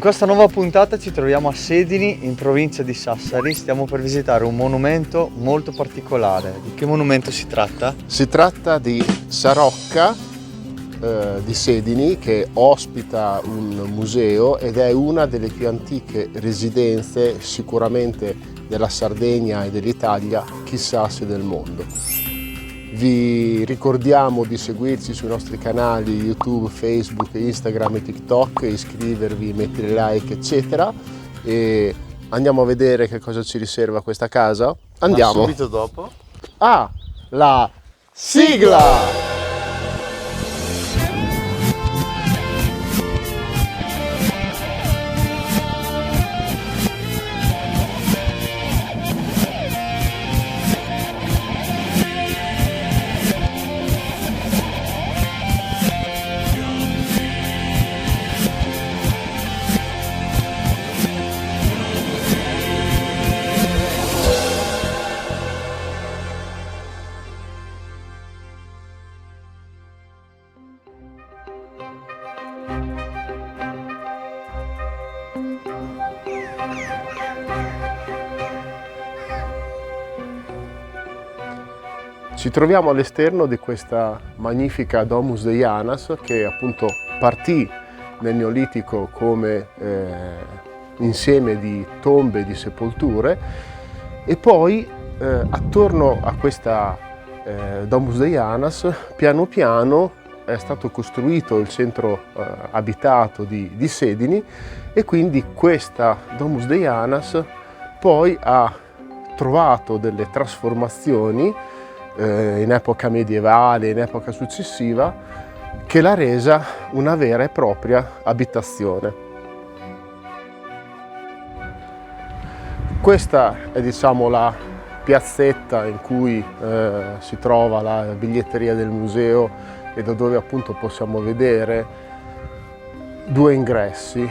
questa nuova puntata ci troviamo a Sedini, in provincia di Sassari. Stiamo per visitare un monumento molto particolare. Di che monumento si tratta? Si tratta di Sarocca di Sedini, che ospita un museo ed è una delle più antiche residenze sicuramente della Sardegna e dell'Italia, chissà se del mondo. Vi ricordiamo di seguirci sui nostri canali YouTube, Facebook, Instagram e TikTok, iscrivervi, mettere like eccetera, e andiamo a vedere che cosa ci riserva questa casa. Andiamo. Ma subito dopo? Ah, la sigla! Ci troviamo all'esterno di questa magnifica Domus Dei Janas, che appunto partì nel Neolitico come insieme di tombe, di sepolture, e poi attorno a questa Domus Dei Janas piano piano è stato costruito il centro abitato di Sedini, e quindi questa Domus Dei Janas poi ha trovato delle trasformazioni in epoca medievale, in epoca successiva, che l'ha resa una vera e propria abitazione. Questa è, diciamo, la piazzetta in cui si trova la biglietteria del museo e da dove appunto possiamo vedere due ingressi.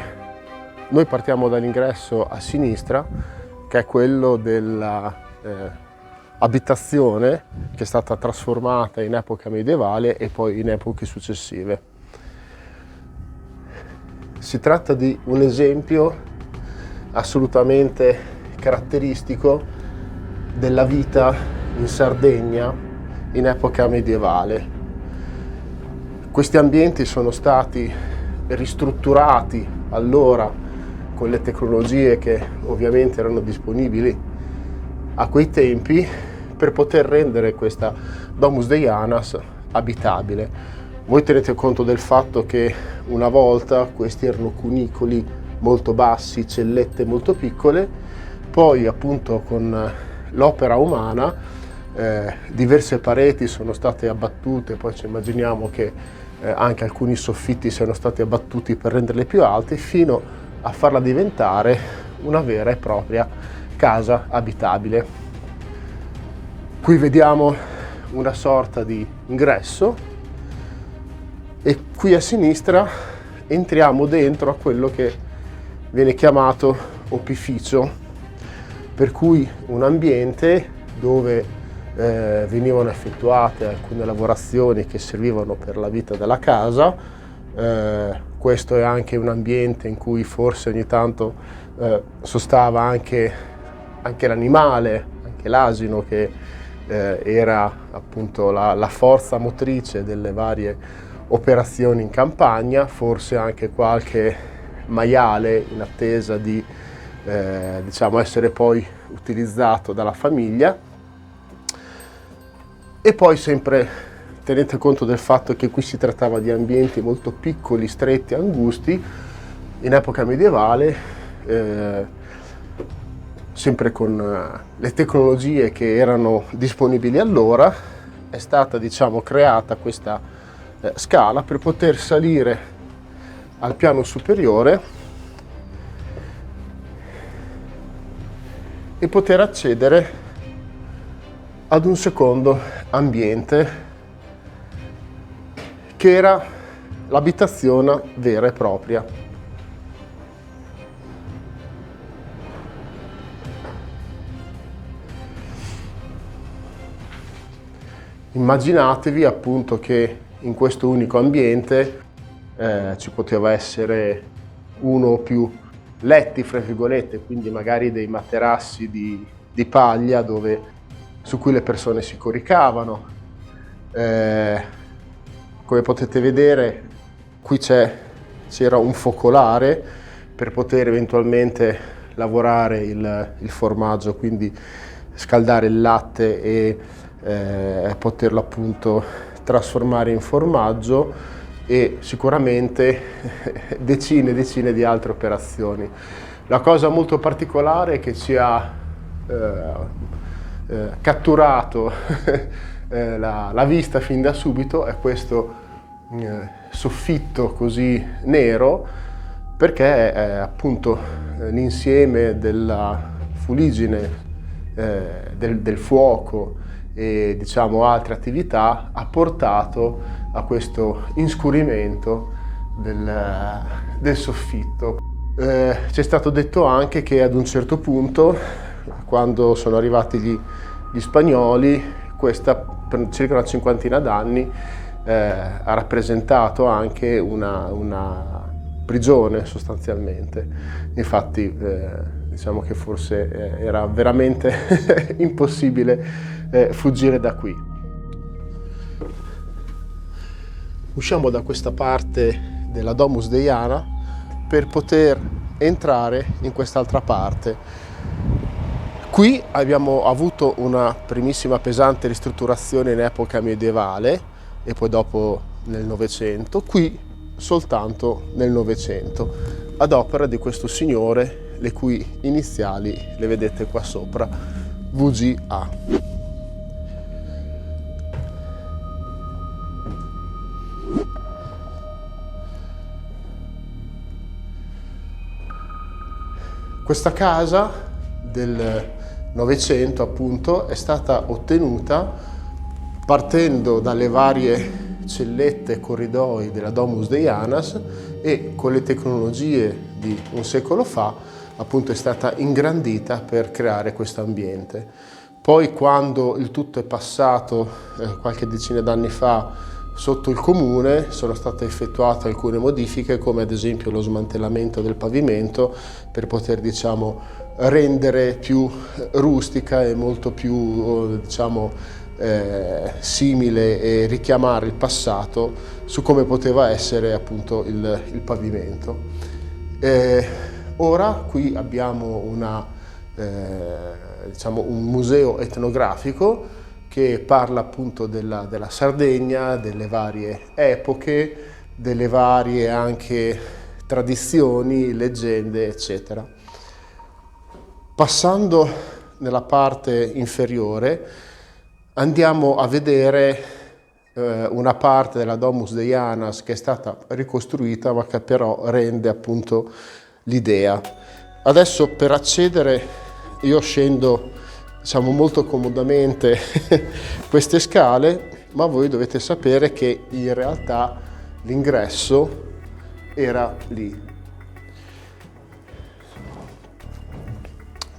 Noi partiamo dall'ingresso a sinistra, che è quello della abitazione che è stata trasformata in epoca medievale e poi in epoche successive. Si tratta di un esempio assolutamente caratteristico della vita in Sardegna in epoca medievale. Questi ambienti sono stati ristrutturati allora con le tecnologie che ovviamente erano disponibili a quei tempi, per poter rendere questa Domus Dei Janas abitabile. Voi tenete conto del fatto che una volta questi erano cunicoli molto bassi, cellette molto piccole, poi appunto con l'opera umana diverse pareti sono state abbattute, poi ci immaginiamo che anche alcuni soffitti siano stati abbattuti per renderle più alte, fino a farla diventare una vera e propria casa abitabile. Qui vediamo una sorta di ingresso e qui a sinistra entriamo dentro a quello che viene chiamato opificio, per cui un ambiente dove venivano effettuate alcune lavorazioni che servivano per la vita della casa. Questo è anche un ambiente in cui forse ogni tanto sostava anche l'animale, anche l'asino, che era appunto la forza motrice delle varie operazioni in campagna, forse anche qualche maiale in attesa di diciamo essere poi utilizzato dalla famiglia. E poi sempre tenete conto del fatto che qui si trattava di ambienti molto piccoli, stretti, angusti, in epoca medievale, sempre con le tecnologie che erano disponibili allora. È stata, diciamo, creata questa scala per poter salire al piano superiore e poter accedere ad un secondo ambiente, che era l'abitazione vera e propria. Immaginatevi appunto che in questo unico ambiente ci poteva essere uno o più letti, fra virgolette, quindi magari dei materassi di paglia su cui le persone si coricavano. Come potete vedere, qui c'era un focolare per poter eventualmente lavorare il formaggio, quindi scaldare il latte e poterlo appunto trasformare in formaggio, e sicuramente decine e decine di altre operazioni. La cosa molto particolare che ci ha catturato la vista fin da subito è questo soffitto così nero, perché è appunto l'insieme della fuliggine, del fuoco e diciamo altre attività ha portato a questo inscurimento del soffitto. C'è stato detto anche che ad un certo punto, quando sono arrivati gli spagnoli, questa per circa una cinquantina d'anni ha rappresentato anche una prigione sostanzialmente. Infatti diciamo che forse era veramente impossibile fuggire da qui. Usciamo da questa parte della Domus Deiana per poter entrare in quest'altra parte. Qui abbiamo avuto una primissima pesante ristrutturazione in epoca medievale e poi dopo nel Novecento, qui soltanto nel Novecento, ad opera di questo signore, le cui iniziali le vedete qua sopra, VGA. Questa casa del Novecento appunto è stata ottenuta partendo dalle varie cellette e corridoi della Domus Deianas, e con le tecnologie di un secolo fa appunto è stata ingrandita per creare questo ambiente. Poi, quando il tutto è passato qualche decina d'anni fa sotto il comune, sono state effettuate alcune modifiche, come ad esempio lo smantellamento del pavimento per poter diciamo rendere più rustica e molto più diciamo simile e richiamare il passato su come poteva essere appunto il pavimento. Ora qui abbiamo diciamo un museo etnografico che parla appunto della Sardegna, delle varie epoche, delle varie anche tradizioni, leggende, eccetera. Passando nella parte inferiore andiamo a vedere una parte della Domus Deianas che è stata ricostruita, ma che però rende appunto l'idea. Adesso, per accedere, io scendo diciamo molto comodamente queste scale, ma voi dovete sapere che in realtà l'ingresso era lì.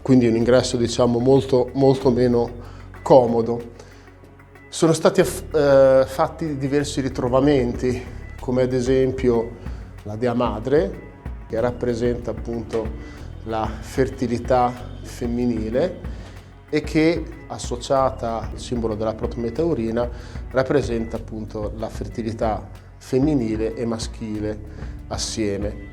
Quindi un ingresso diciamo molto meno comodo. Sono stati fatti diversi ritrovamenti, come ad esempio la Dea Madre, che rappresenta appunto la fertilità femminile e che, associata al simbolo della Protome Taurina, rappresenta appunto la fertilità femminile e maschile assieme.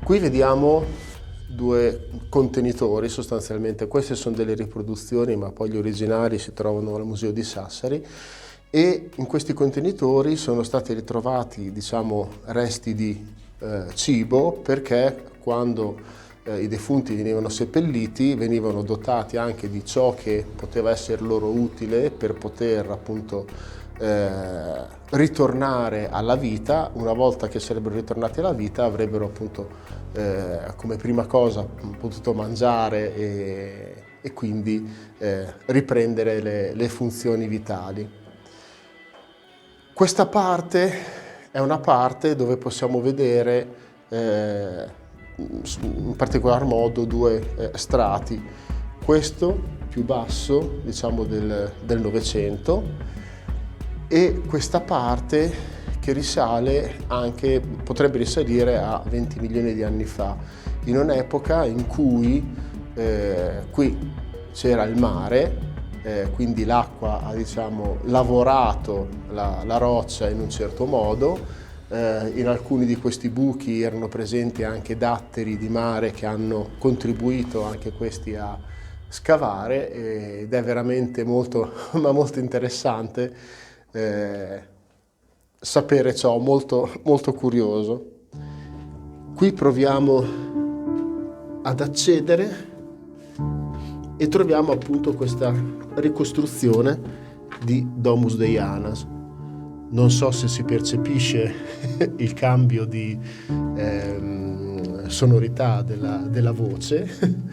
Qui vediamo due contenitori sostanzialmente. Queste sono delle riproduzioni, ma poi gli originali si trovano al Museo di Sassari, e in questi contenitori sono stati ritrovati diciamo resti di cibo, perché quando i defunti venivano seppelliti venivano dotati anche di ciò che poteva essere loro utile per poter appunto ritornare alla vita. Una volta che sarebbero ritornati alla vita avrebbero appunto come prima cosa potuto mangiare e quindi riprendere le funzioni vitali. Questa parte è una parte dove possiamo vedere in particolar modo due strati, questo più basso diciamo del Novecento e questa parte che risale anche, potrebbe risalire a 20 milioni di anni fa. in un'epoca in cui qui c'era il mare, quindi l'acqua ha, diciamo, lavorato la roccia in un certo modo. In alcuni di questi buchi erano presenti anche datteri di mare che hanno contribuito anche questi a scavare, ed è veramente molto, ma molto interessante sapere ciò, molto, molto curioso. Qui proviamo ad accedere e troviamo appunto questa ricostruzione di Domus Deianas. Non so se si percepisce il cambio di sonorità della voce.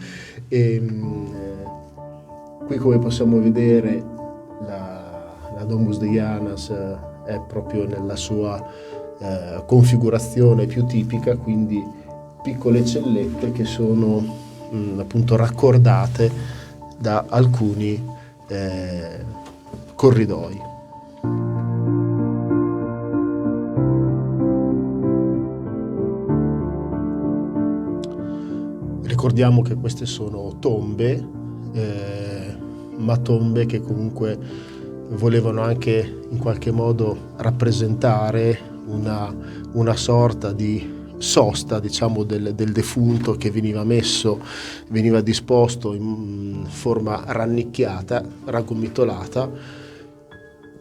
Qui, come possiamo vedere, la Domus Deianas è proprio nella sua configurazione più tipica, quindi piccole cellette che sono appunto raccordate da alcuni corridoi. Ricordiamo che queste sono tombe, ma tombe che comunque volevano anche in qualche modo rappresentare una sorta di sosta, diciamo, del defunto, che veniva disposto in forma rannicchiata, raggomitolata,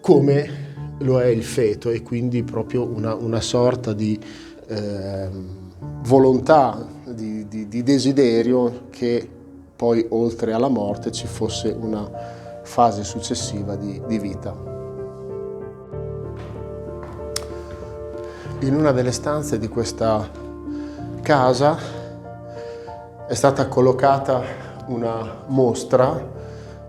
come lo è il feto, e quindi proprio una sorta di volontà, di desiderio che poi, oltre alla morte, ci fosse una fase successiva di vita. In una delle stanze di questa casa è stata collocata una mostra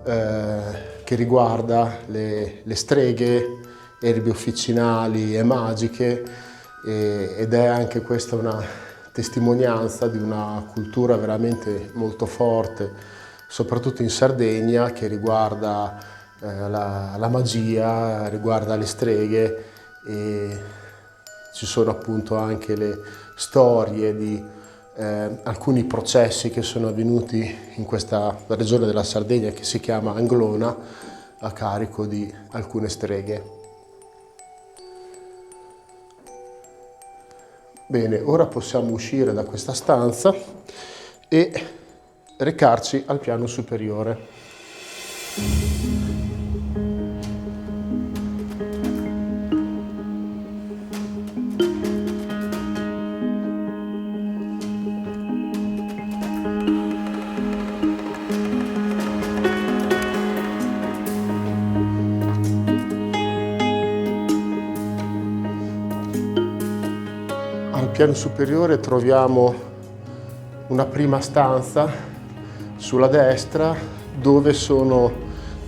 che riguarda le streghe, erbe officinali e magiche, ed è anche questa una testimonianza di una cultura veramente molto forte, soprattutto in Sardegna, che riguarda la magia, riguarda le streghe, e ci sono appunto anche le storie di alcuni processi che sono avvenuti in questa regione della Sardegna che si chiama Anglona, a carico di alcune streghe. Bene, ora possiamo uscire da questa stanza e recarci al piano superiore. Al piano superiore troviamo una prima stanza sulla destra, dove sono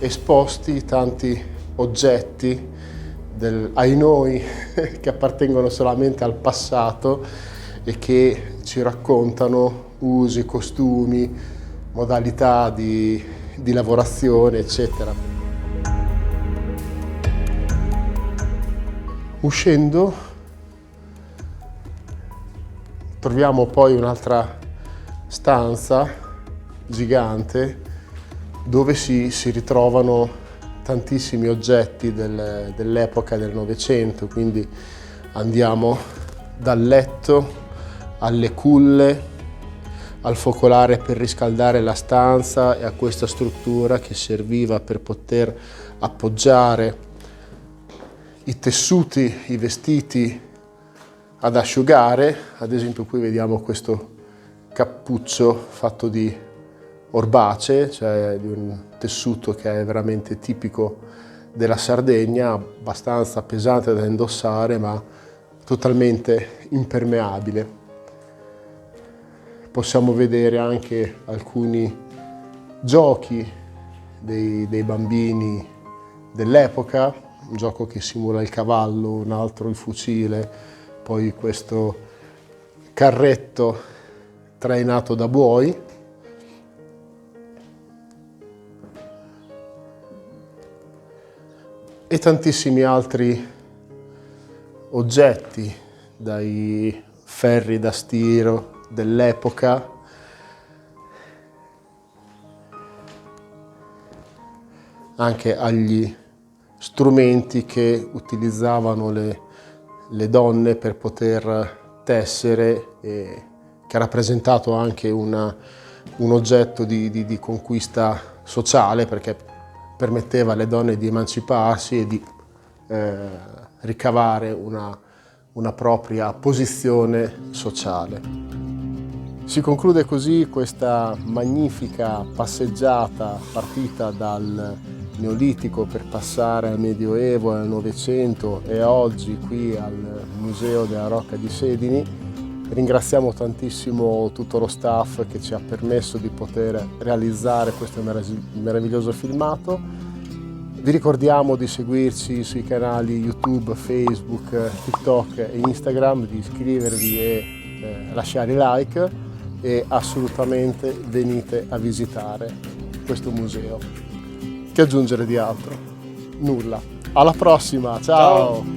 esposti tanti oggetti ai noi che appartengono solamente al passato e che ci raccontano usi, costumi, modalità di lavorazione, eccetera. Uscendo troviamo poi un'altra stanza gigante dove si ritrovano tantissimi oggetti dell'epoca del Novecento, quindi andiamo dal letto alle culle, al focolare per riscaldare la stanza e a questa struttura che serviva per poter appoggiare i tessuti, i vestiti ad asciugare. Ad esempio qui vediamo questo cappuccio fatto di orbace, cioè di un tessuto che è veramente tipico della Sardegna, abbastanza pesante da indossare ma totalmente impermeabile. Possiamo vedere anche alcuni giochi dei bambini dell'epoca, un gioco che simula il cavallo, un altro il fucile, poi questo carretto trainato da buoi. E tantissimi altri oggetti, dai ferri da stiro dell'epoca. Anche agli strumenti che utilizzavano le donne per poter tessere, e che ha rappresentato anche un oggetto di conquista sociale, perché permetteva alle donne di emanciparsi e di ricavare una propria posizione sociale. Si conclude così questa magnifica passeggiata partita dal Neolitico per passare al Medioevo, al Novecento e oggi qui al Museo della Rocca di Sedini. Ringraziamo tantissimo tutto lo staff che ci ha permesso di poter realizzare questo meraviglioso filmato. Vi ricordiamo di seguirci sui canali YouTube, Facebook, TikTok e Instagram, di iscrivervi e lasciare like, e assolutamente venite a visitare questo museo. Che aggiungere di altro? Nulla. Alla prossima, ciao.